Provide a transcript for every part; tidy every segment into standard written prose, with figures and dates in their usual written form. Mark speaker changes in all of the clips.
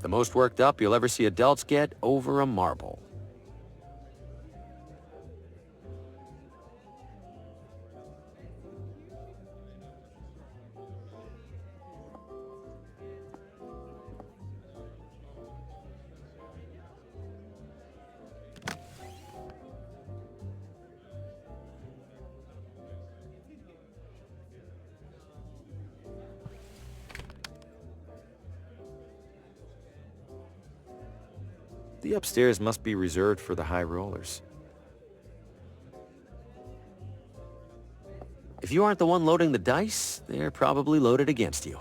Speaker 1: The most worked up you'll ever see adults get over a marble. The upstairs must be reserved for the high rollers. If you aren't the one loading the dice, they're probably loaded against you.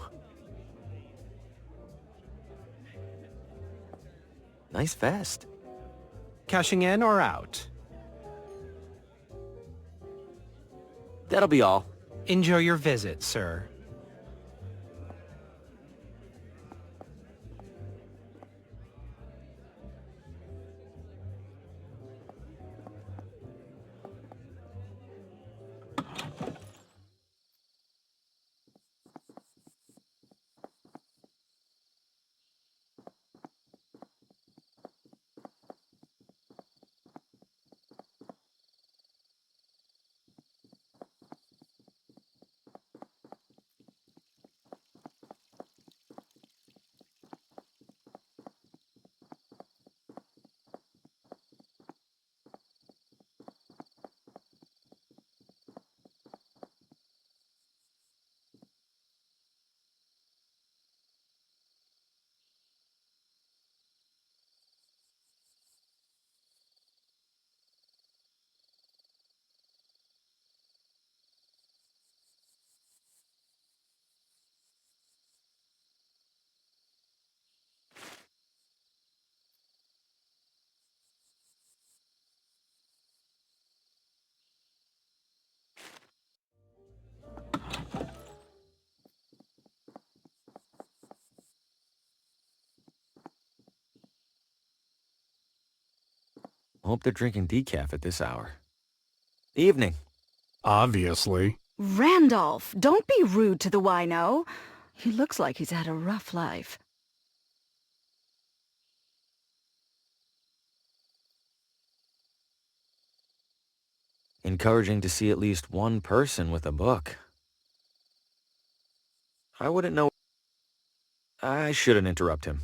Speaker 1: Nice vest.
Speaker 2: Cashing in or out?
Speaker 1: That'll be all.
Speaker 2: Enjoy your visit, sir.
Speaker 1: Hope they're drinking decaf at this hour. Evening.
Speaker 3: Obviously.
Speaker 4: Randolph, don't be rude to the wino. He looks like he's had a rough life.
Speaker 1: Encouraging to see at least one person with a book. I wouldn't know. I shouldn't interrupt him.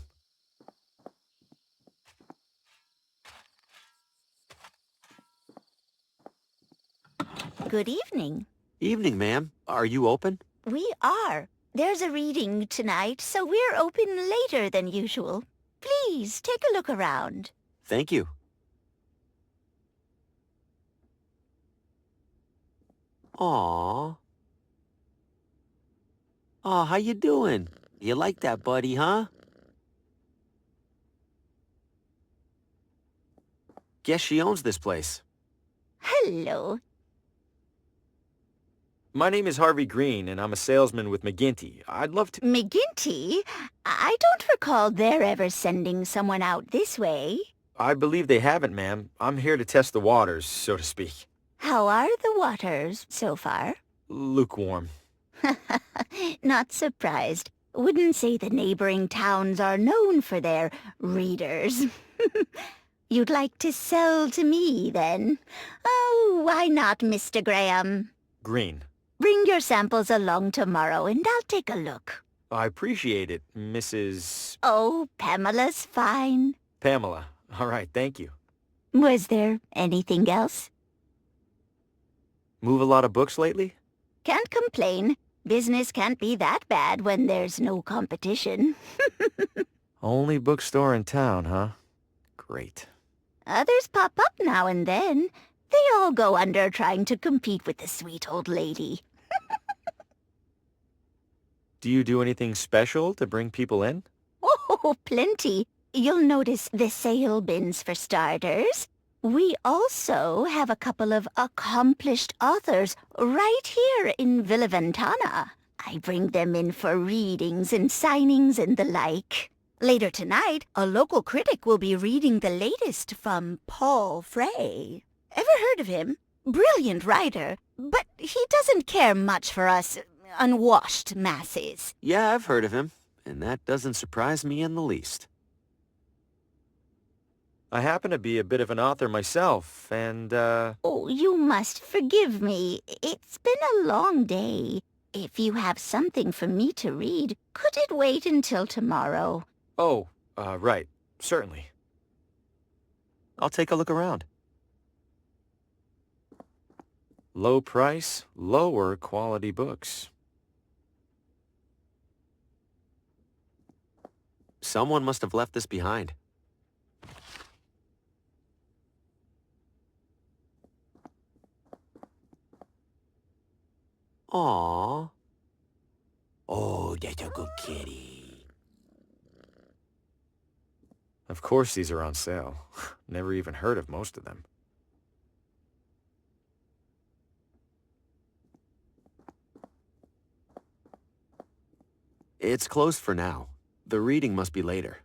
Speaker 5: Good evening.
Speaker 1: Evening, ma'am. Are you open?
Speaker 5: We are. There's a reading tonight, so we're open later than usual. Please, take a look around.
Speaker 1: Thank you. Aww. Aw, how you doing? You like that, buddy, huh? Guess she owns this place.
Speaker 5: Hello.
Speaker 1: My name is Harvey Green, and I'm a salesman with McGinty. I'd love to...
Speaker 5: McGinty? I don't recall their ever sending someone out this way.
Speaker 1: I believe they haven't, ma'am. I'm here to test the waters, so to speak.
Speaker 5: How are the waters so far?
Speaker 1: Lukewarm.
Speaker 5: Not surprised. Wouldn't say the neighboring towns are known for their readers. You'd like to sell to me, then? Oh, why not, Mr. Graham?
Speaker 1: Green.
Speaker 5: Bring your samples along tomorrow and I'll take a look.
Speaker 1: I appreciate it, Mrs.
Speaker 5: Oh, Pamela's fine.
Speaker 1: Pamela. All right, thank you.
Speaker 5: Was there anything else?
Speaker 1: Move a lot of books lately?
Speaker 5: Can't complain. Business can't be that bad when there's no competition.
Speaker 1: Only bookstore in town, huh? Great.
Speaker 5: Others pop up now and then. They all go under trying to compete with the sweet old lady.
Speaker 1: Do you do anything special to bring people in?
Speaker 5: Oh, plenty. You'll notice the sale bins for starters. We also have a couple of accomplished authors right here in Villa Ventana. I bring them in for readings and signings and the like. Later tonight, a local critic will be reading the latest from Paul Frey. Ever heard of him? Brilliant writer, but he doesn't care much for us unwashed masses.
Speaker 1: Yeah, I've heard of him, and that doesn't surprise me in the least. I happen to be a bit of an author myself, and,
Speaker 5: Oh, you must forgive me. It's been a long day. If you have something for me to read, could it wait until tomorrow?
Speaker 1: Oh, right. Certainly. I'll take a look around. Low price, lower quality books. Someone must have left this behind. Aww. Oh, that's a good kitty. Of course these are on sale. Never even heard of most of them. It's closed for now. The reading must be later.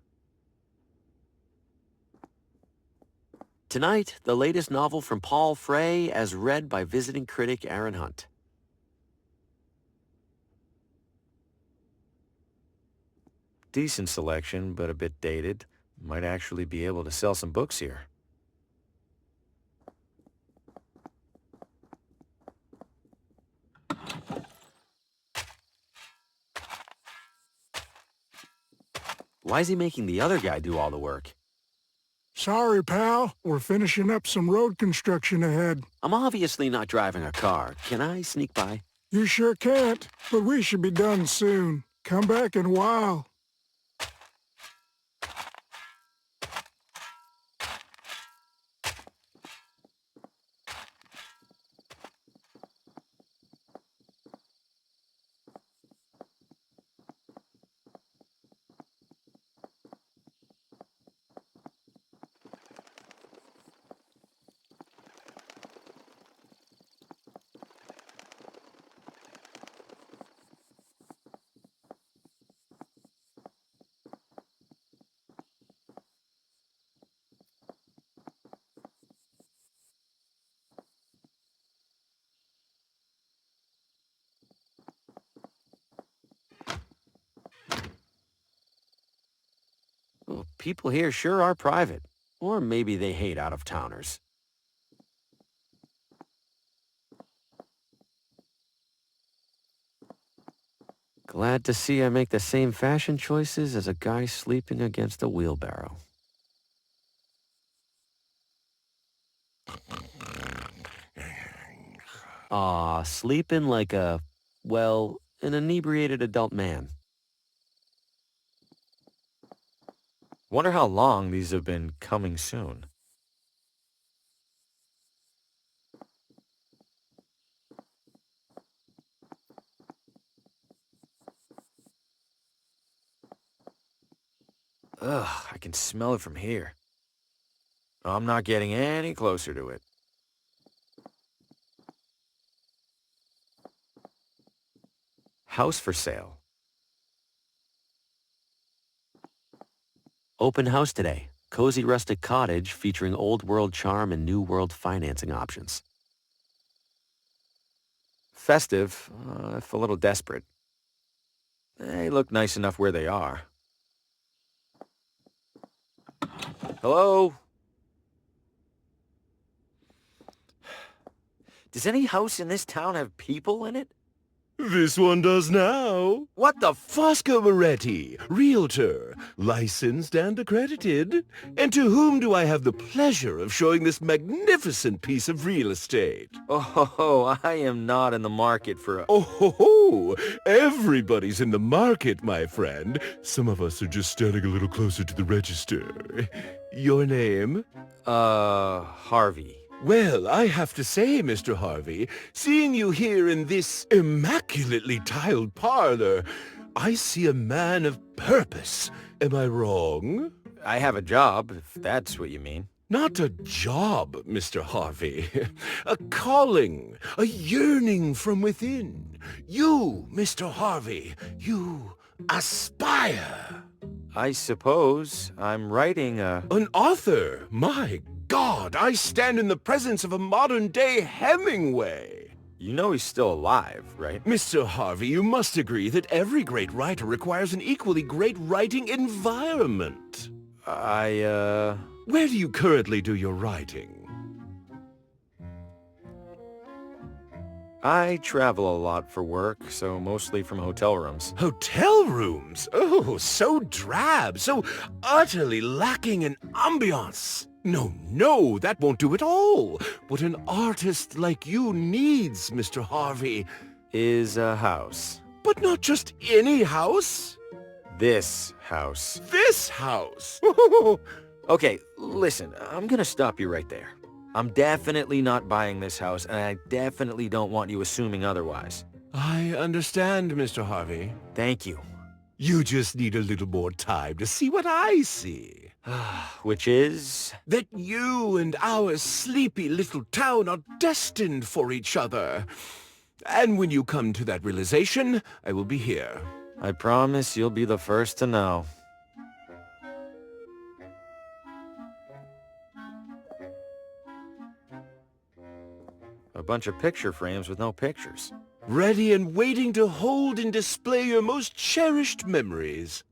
Speaker 1: Tonight, the latest novel from Paul Frey as read by visiting critic Aaron Hunt. Decent selection, but a bit dated. Might actually be able to sell some books here. Why is he making the other guy do all the work?
Speaker 3: Sorry, pal. We're finishing up some road construction ahead.
Speaker 1: I'm obviously not driving a car. Can I sneak by?
Speaker 3: You sure can't, but we should be done soon. Come back in a while.
Speaker 1: Well, people here sure are private. Or maybe they hate out-of-towners. Glad to see I make the same fashion choices as a guy sleeping against a wheelbarrow. Aw, sleeping like a, well, an inebriated adult man. Wonder how long these have been coming soon. Ugh, I can smell it from here. I'm not getting any closer to it. House for sale. Open house today. Cozy rustic cottage featuring old world charm and new world financing options. Festive, if a little desperate. They look nice enough where they are. Hello? Does any house in this town have people in it?
Speaker 6: This one does now.
Speaker 1: What the
Speaker 6: Fosco Moretti, realtor, licensed and accredited. And to whom do I have the pleasure of showing this magnificent piece of real estate?
Speaker 1: Oh, I am not in the market for a...
Speaker 6: Oh, ho, ho. Everybody's in the market, my friend. Some of us are just standing a little closer to the register. Your name?
Speaker 1: Harvey.
Speaker 6: Well, I have to say, Mr. Harvey, seeing you here in this immaculately tiled parlor, I see a man of purpose. Am I wrong?
Speaker 1: I have a job, if that's what you mean.
Speaker 6: Not a job, Mr. Harvey. A calling, a yearning from within. You, Mr. Harvey, you aspire.
Speaker 1: I suppose I'm writing a...
Speaker 6: An author, my God, I stand in the presence of a modern-day Hemingway.
Speaker 1: You know he's still alive, right?
Speaker 6: Mr. Harvey, you must agree that every great writer requires an equally great writing environment. Where do you currently do your writing?
Speaker 1: I travel a lot for work, so mostly from hotel rooms.
Speaker 6: Hotel rooms? Oh, so drab, so utterly lacking in ambiance. No, no, that won't do at all. What an artist like you needs, Mr. Harvey.
Speaker 1: Is a house.
Speaker 6: But not just any house.
Speaker 1: This house.
Speaker 6: This house.
Speaker 1: Okay, listen, I'm gonna stop you right there. I'm definitely not buying this house, and I definitely don't want you assuming otherwise.
Speaker 6: I understand, Mr. Harvey.
Speaker 1: Thank you.
Speaker 6: You just need a little more time to see what I see.
Speaker 1: Which is?
Speaker 6: That you and our sleepy little town are destined for each other. And when you come to that realization, I will be here.
Speaker 1: I promise you'll be the first to know. A bunch of picture frames with no pictures.
Speaker 6: Ready and waiting to hold and display your most cherished memories.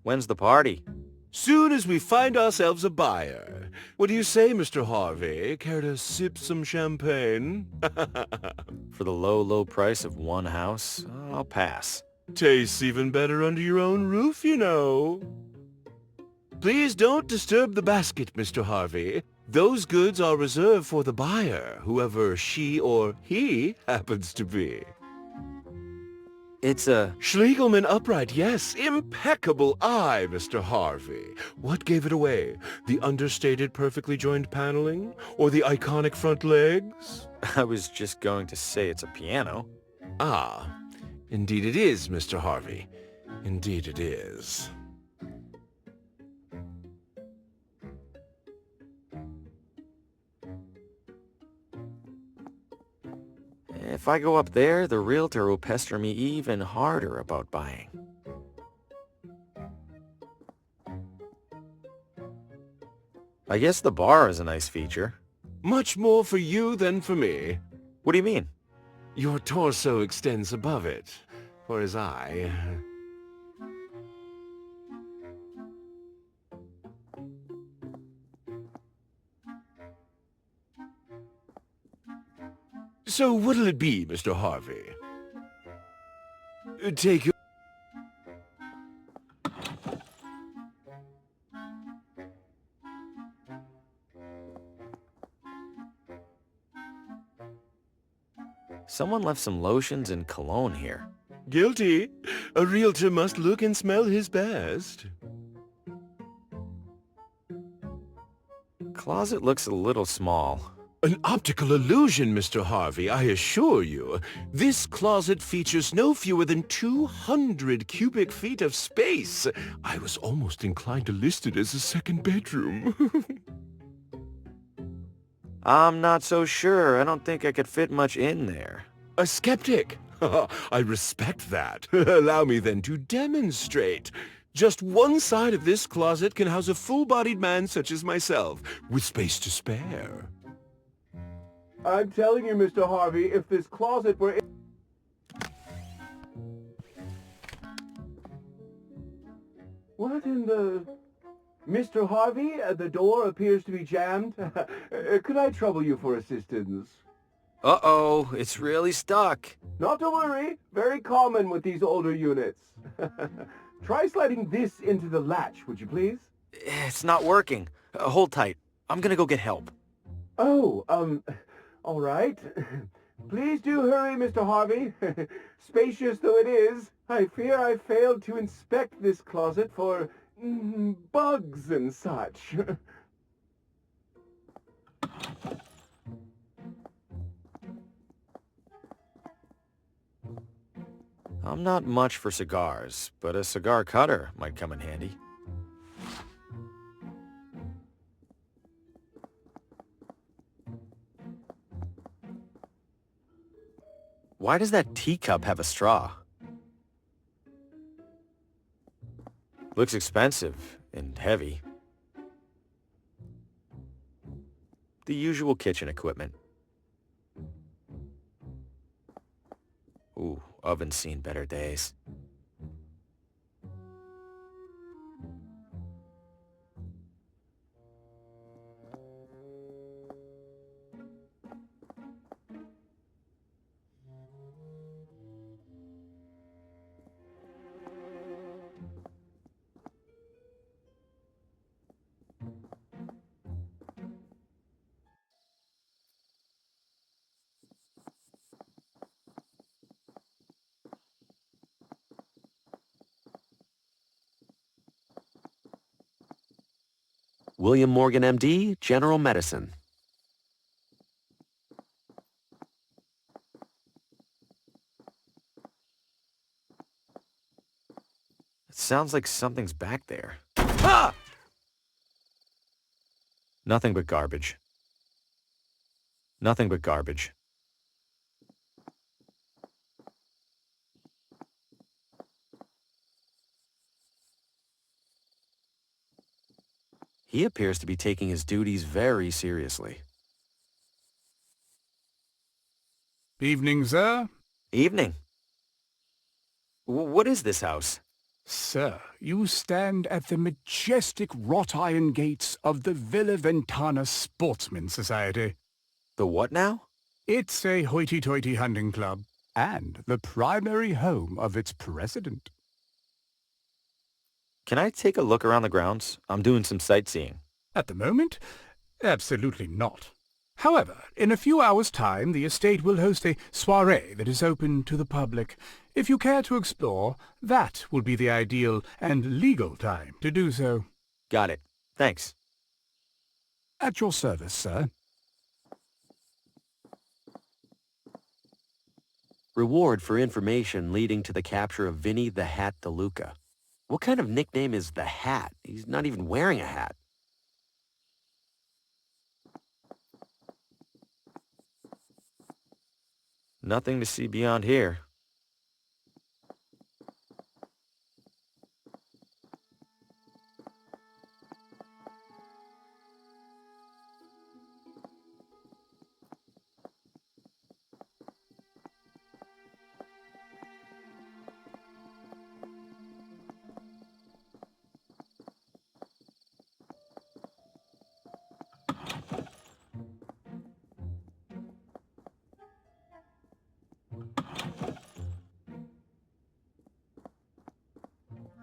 Speaker 1: When's the party?
Speaker 6: Soon as we find ourselves a buyer. What do you say, Mr. Harvey? Care to sip some champagne?
Speaker 1: For the low, low price of one house, I'll pass.
Speaker 6: Tastes even better under your own roof, you know. Please don't disturb the basket, Mr. Harvey. Those goods are reserved for the buyer, whoever she or he happens to be.
Speaker 1: It's a...
Speaker 6: Schlegelman upright, yes. Impeccable eye, Mr. Harvey. What gave it away? The understated, perfectly joined paneling? Or the iconic front legs?
Speaker 1: I was just going to say it's a piano.
Speaker 6: Ah, indeed it is, Mr. Harvey. Indeed it is.
Speaker 1: If I go up there, the realtor will pester me even harder about buying. I guess the bar is a nice feature.
Speaker 6: Much more for you than for me.
Speaker 1: What do you mean?
Speaker 6: Your torso extends above it, for his eye. So what'll it be, Mr. Harvey? Take your...
Speaker 1: Someone left some lotions and cologne here.
Speaker 6: Guilty. A realtor must look and smell his best.
Speaker 1: Closet looks a little small.
Speaker 6: An optical illusion, Mr. Harvey, I assure you. This closet features no fewer than 200 cubic feet of space. I was almost inclined to list it as a second bedroom.
Speaker 1: I'm not so sure. I don't think I could fit much in there.
Speaker 6: A skeptic? I respect that. Allow me then to demonstrate. Just one side of this closet can house a full-bodied man such as myself, with space to spare. I'm telling you, Mr. Harvey, if this closet were... What in the... Mr. Harvey, the door appears to be jammed. Could I trouble you for assistance?
Speaker 1: Uh-oh, it's really stuck.
Speaker 6: Not to worry. Very common with these older units. Try sliding this into the latch, would you please?
Speaker 1: It's not working. Hold tight. I'm gonna go get help.
Speaker 6: Oh, all right. Please do hurry, Mr. Harvey. Spacious though it is, I fear I failed to inspect this closet for bugs and such.
Speaker 1: I'm not much for cigars, but a cigar cutter might come in handy. Why does that teacup have a straw? Looks expensive and heavy. The usual kitchen equipment. Ooh, oven's seen better days.
Speaker 7: William Morgan, MD, General Medicine.
Speaker 1: It sounds like something's back there. Ah! Nothing but garbage. Nothing but garbage. He appears to be taking his duties very seriously.
Speaker 8: Evening, sir.
Speaker 1: Evening. What is this house?
Speaker 8: Sir, you stand at the majestic wrought iron gates of the Villa Ventana Sportsman Society.
Speaker 1: The what now?
Speaker 8: It's a hoity-toity hunting club, and the primary home of its president.
Speaker 1: Can I take a look around the grounds? I'm doing some sightseeing.
Speaker 8: At the moment, absolutely not. However, in a few hours' time, the estate will host a soirée that is open to the public. If you care to explore, that will be the ideal and legal time to do so.
Speaker 1: Got it. Thanks.
Speaker 8: At your service, sir.
Speaker 7: Reward for information leading to the capture of Vinny the Hat DeLuca. What kind of nickname is the Hat? He's not even wearing a hat.
Speaker 1: Nothing to see beyond here.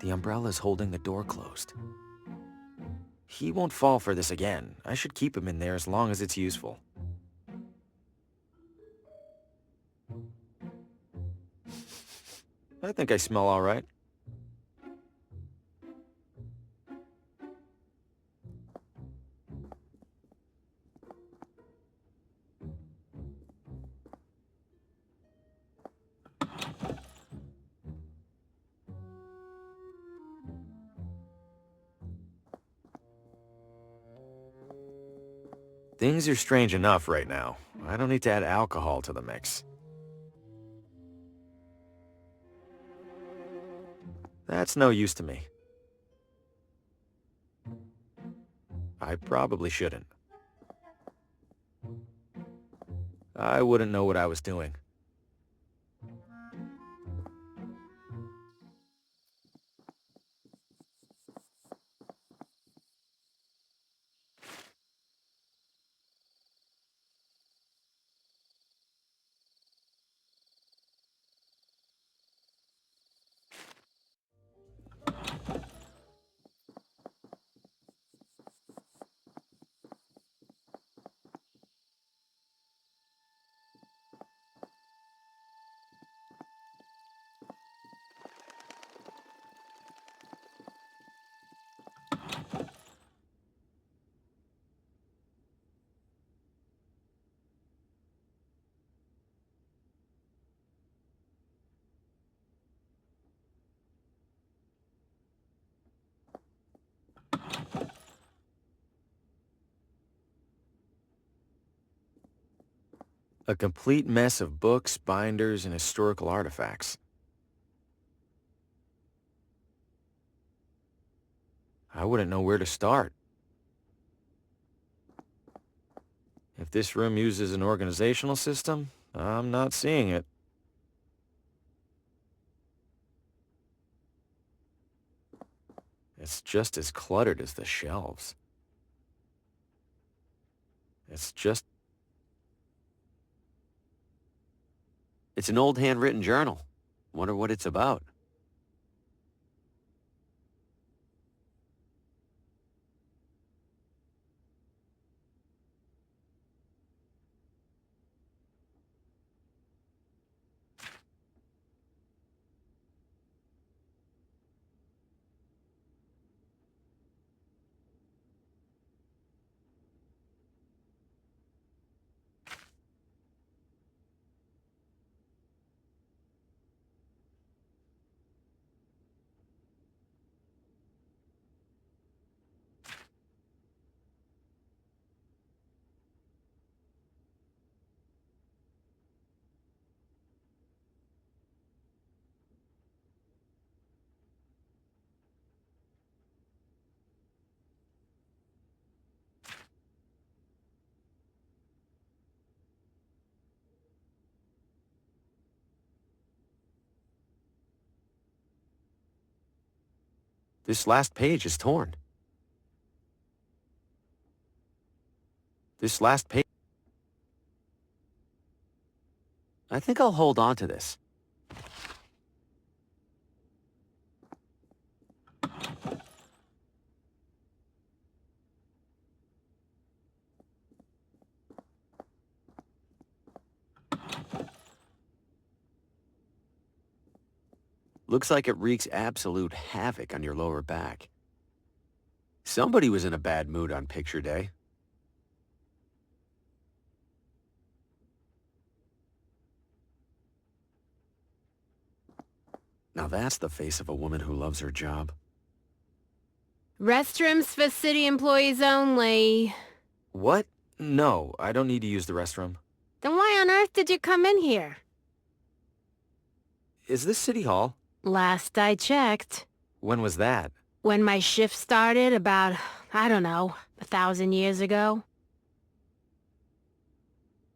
Speaker 1: The umbrella's holding the door closed. He won't fall for this again. I should keep him in there as long as it's useful. I think I smell all right. Things are strange enough right now. I don't need to add alcohol to the mix. That's no use to me. I probably shouldn't. I wouldn't know what I was doing. A complete mess of books, binders, and historical artifacts. I wouldn't know where to start. If this room uses an organizational system, I'm not seeing it. It's just as cluttered as the shelves.
Speaker 7: It's an old handwritten journal. Wonder what it's about. This last page is torn. This last page... I think I'll hold on to this. Looks like it wreaks absolute havoc on your lower back. Somebody was in a bad mood on picture day. Now that's the face of a woman who loves her job.
Speaker 9: Restrooms for city employees only.
Speaker 1: What? No, I don't need to use the restroom.
Speaker 9: Then why on earth did you come in here?
Speaker 1: Is this City Hall?
Speaker 9: Last I checked.
Speaker 1: When was that?
Speaker 9: When my shift started about, I don't know, 1,000 years ago.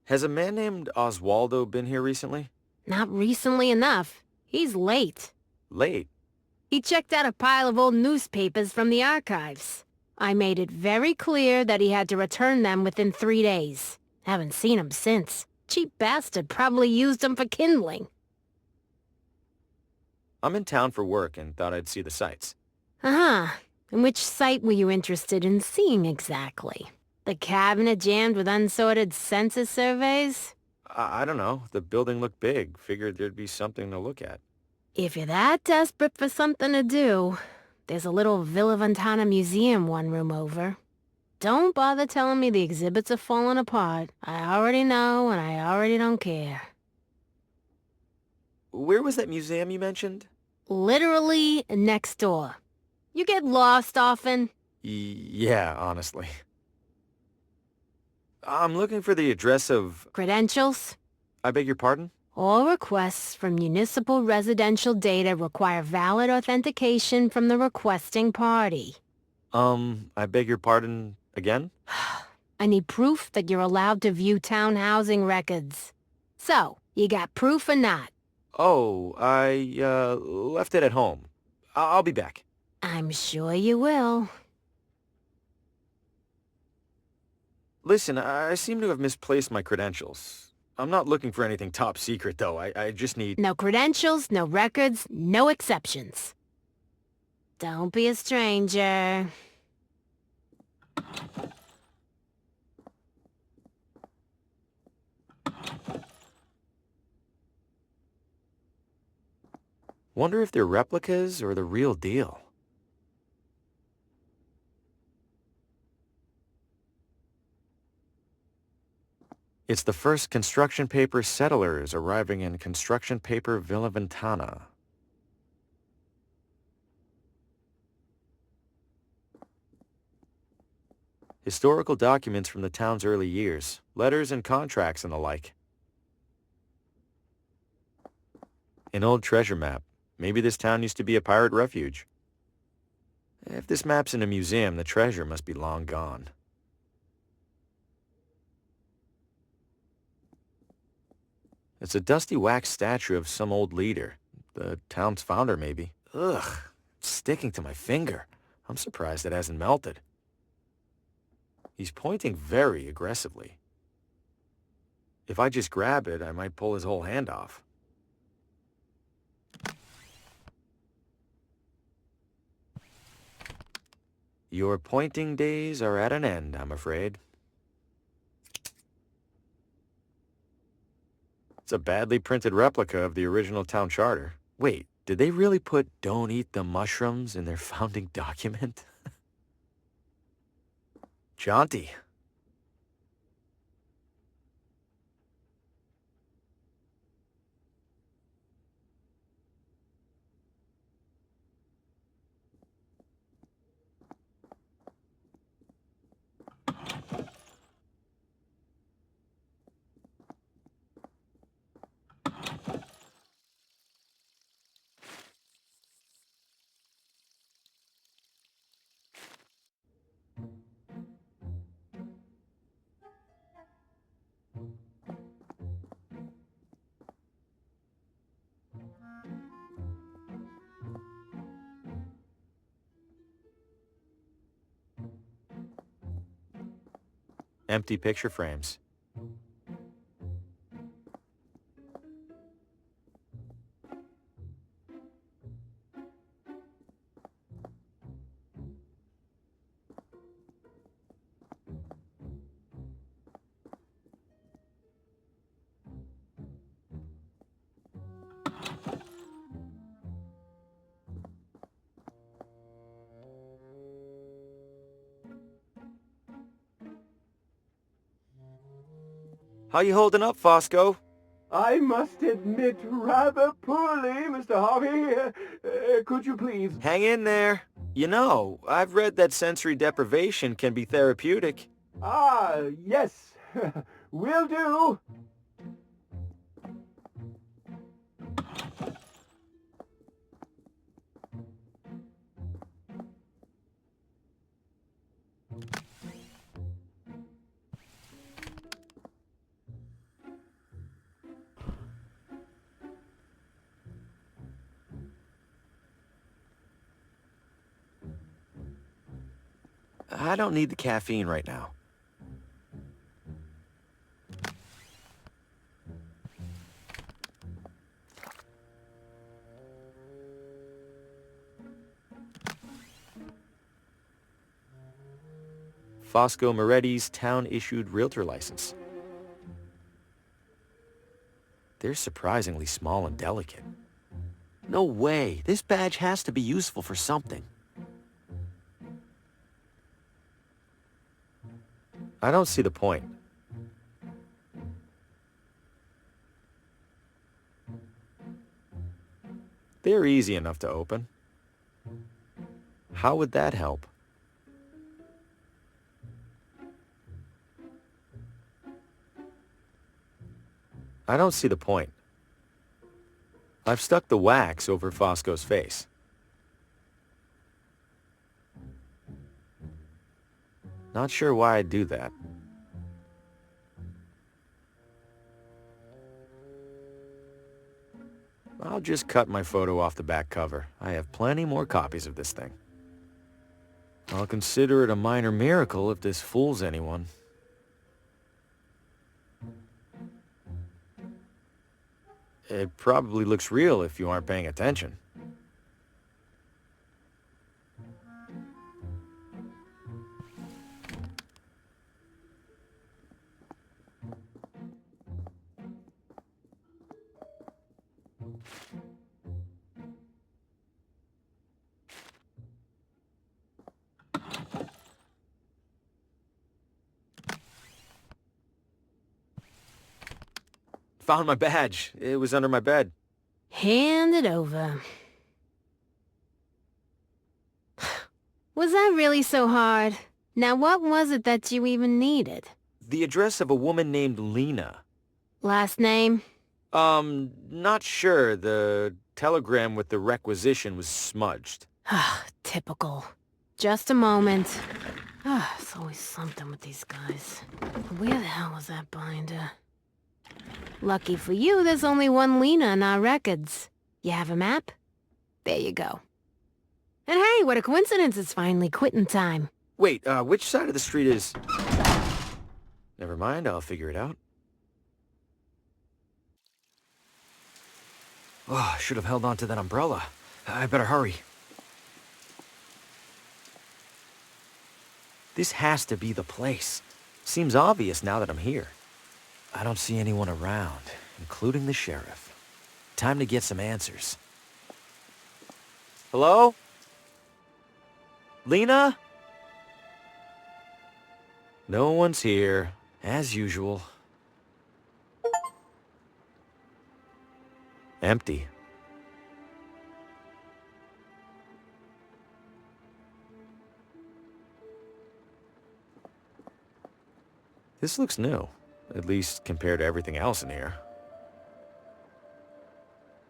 Speaker 1: Has a man named Oswaldo been here recently?
Speaker 9: Not recently enough. He's late.
Speaker 1: Late?
Speaker 9: He checked out a pile of old newspapers from the archives. I made it very clear that he had to return them within 3 days. Haven't seen him since. Cheap bastard probably used them for kindling.
Speaker 1: I'm in town for work and thought I'd see the sights.
Speaker 9: Uh-huh. And which site were you interested in seeing exactly? The cabinet jammed with unsorted census surveys?
Speaker 1: I don't know. The building looked big. Figured there'd be something to look at.
Speaker 9: If you're that desperate for something to do, there's a little Villa Ventana museum one room over. Don't bother telling me the exhibits are falling apart. I already know, and I already don't care.
Speaker 1: Where was that museum you mentioned?
Speaker 9: Literally next door. You get lost often?
Speaker 1: Yeah, honestly. I'm looking for the address of...
Speaker 9: Credentials?
Speaker 1: I beg your pardon?
Speaker 9: All requests for municipal residential data require valid authentication from the requesting party.
Speaker 1: I beg your pardon again?
Speaker 9: I need proof that you're allowed to view town housing records. So, you got proof or not?
Speaker 1: Oh, I, left it at home. I'll be back.
Speaker 9: I'm sure you will.
Speaker 1: Listen, I seem to have misplaced my credentials. I'm not looking for anything top secret, though. I just need...
Speaker 9: No credentials, no records, no exceptions. Don't be a stranger.
Speaker 1: Wonder if they're replicas or the real deal. It's the first construction paper settlers arriving in construction paper Villa Ventana. Historical documents from the town's early years, letters and contracts and the like. An old treasure map. Maybe this town used to be a pirate refuge. If this map's in a museum, the treasure must be long gone. It's a dusty wax statue of some old leader. The town's founder, maybe. Ugh, it's sticking to my finger. I'm surprised it hasn't melted. He's pointing very aggressively. If I just grab it, I might pull his whole hand off. Your pointing days are at an end, I'm afraid. It's a badly printed replica of the original town charter. Wait, did they really put "Don't eat the mushrooms" in their founding document? Jaunty. Empty picture frames. How you holding up, Fosco?
Speaker 6: I must admit, rather poorly, Mr. Harvey. Could you please?
Speaker 1: Hang in there. You know, I've read that sensory deprivation can be therapeutic.
Speaker 6: Ah, yes. Will do.
Speaker 1: I don't need the caffeine right now. Fosco Moretti's town-issued realtor license. They're surprisingly small and delicate.
Speaker 7: No way. This badge has to be useful for something.
Speaker 1: I don't see the point. They're easy enough to open. How would that help? I don't see the point. I've stuck the wax over Fosco's face. Not sure why I'd do that. I'll just cut my photo off the back cover. I have plenty more copies of this thing. I'll consider it a minor miracle if this fools anyone. It probably looks real if you aren't paying attention. Found my badge. It was under my bed.
Speaker 9: Hand it over. Was that really so hard? Now what was it that you even needed?
Speaker 1: The address of a woman named Lena.
Speaker 9: Last name?
Speaker 1: Not sure. The telegram with the requisition was smudged.
Speaker 9: Typical. Just a moment. It's always something with these guys. Where the hell was that binder? Lucky for you, there's only one Lena in our records. You have a map? There you go. And hey, what a coincidence, it's finally quitting time.
Speaker 1: Wait, which side of the street is... Never mind, I'll figure it out. Oh, I should have held on to that umbrella. I better hurry. This has to be the place. Seems obvious now that I'm here. I don't see anyone around, including the sheriff. Time to get some answers. Hello? Lena? No one's here, as usual. Empty. This looks new. At least compared to everything else in here.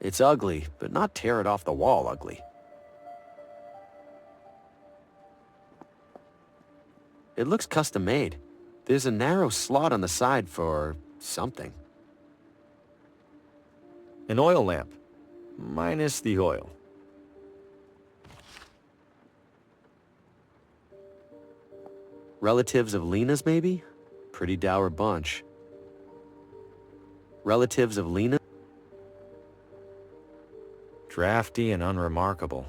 Speaker 7: It's ugly, but not tear it off the wall ugly. It looks custom made. There's a narrow slot on the side for something.
Speaker 1: An oil lamp. Minus the oil.
Speaker 7: Relatives of Lena's, maybe? Pretty dour bunch. Relatives of Lena?
Speaker 1: Drafty and unremarkable.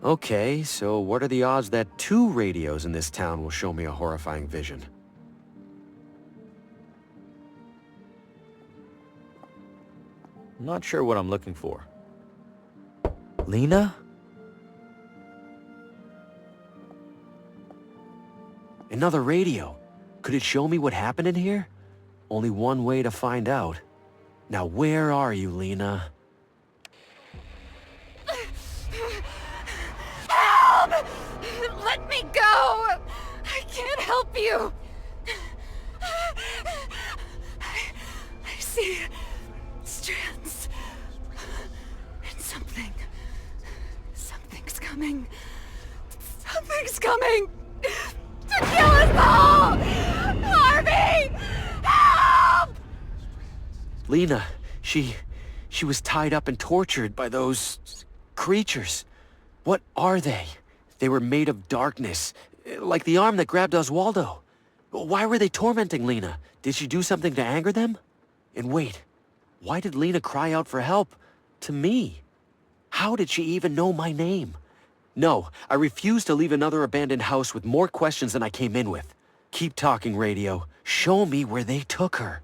Speaker 7: Okay, so what are the odds that 2 radios in this town will show me a horrifying vision?
Speaker 1: I'm not sure what I'm looking for. Lena?
Speaker 7: Another radio. Could it show me what happened in here? Only one way to find out. Now where are you, Lena?
Speaker 4: Help! Let me go! I can't help you! I see strands. And something's coming. Something's coming! To kill us all! Harvey! Help!
Speaker 7: Lena, she was tied up and tortured by those creatures. What are they? They were made of darkness, like the arm that grabbed Oswaldo. Why were they tormenting Lena? Did she do something to anger them? And wait, why did Lena cry out for help? To me? How did she even know my name? No, I refuse to leave another abandoned house with more questions than I came in with. Keep talking, radio. Show me where they took her.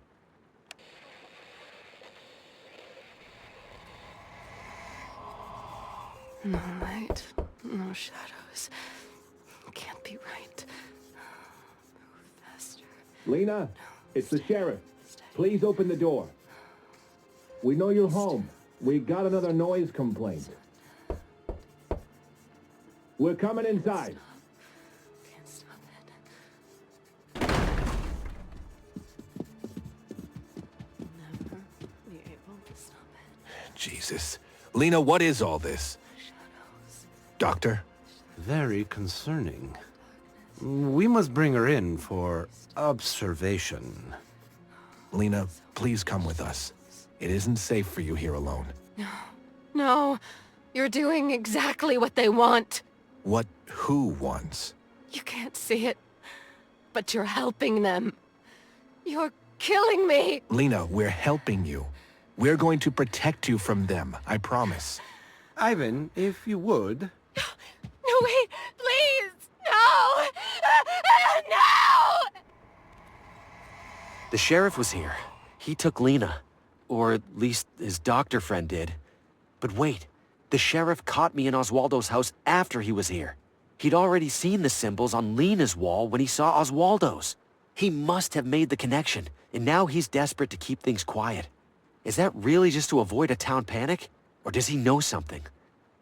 Speaker 4: No light, no shadows. Can't be right. Move faster.
Speaker 10: Lena, it's the sheriff. Please open the door. We know you're home. We got another noise complaint. We're coming inside.
Speaker 4: Can't stop it. Never be able to stop it.
Speaker 6: Jesus. Lena, what is all this?
Speaker 4: Shadows.
Speaker 6: Doctor?
Speaker 2: Very concerning. We must bring her in for observation.
Speaker 6: Lena, please come with us. It isn't safe for you here alone.
Speaker 4: No, you're doing exactly what they want.
Speaker 6: What who wants?
Speaker 4: You can't see it, but you're helping them. You're killing me.
Speaker 6: Lena, we're helping you. We're going to protect you from them, I promise.
Speaker 2: Ivan, if you would.
Speaker 4: No, wait, please. No. No.
Speaker 7: The sheriff was here. He took Lena. Or at least his doctor friend did. But wait, the sheriff caught me in Oswaldo's house after he was here. He'd already seen the symbols on Lena's wall when he saw Oswaldo's. He must have made the connection, and now he's desperate to keep things quiet. Is that really just to avoid a town panic? Or does he know something?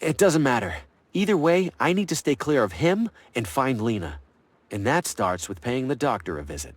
Speaker 7: It doesn't matter. Either way, I need to stay clear of him and find Lena. And that starts with paying the doctor a visit.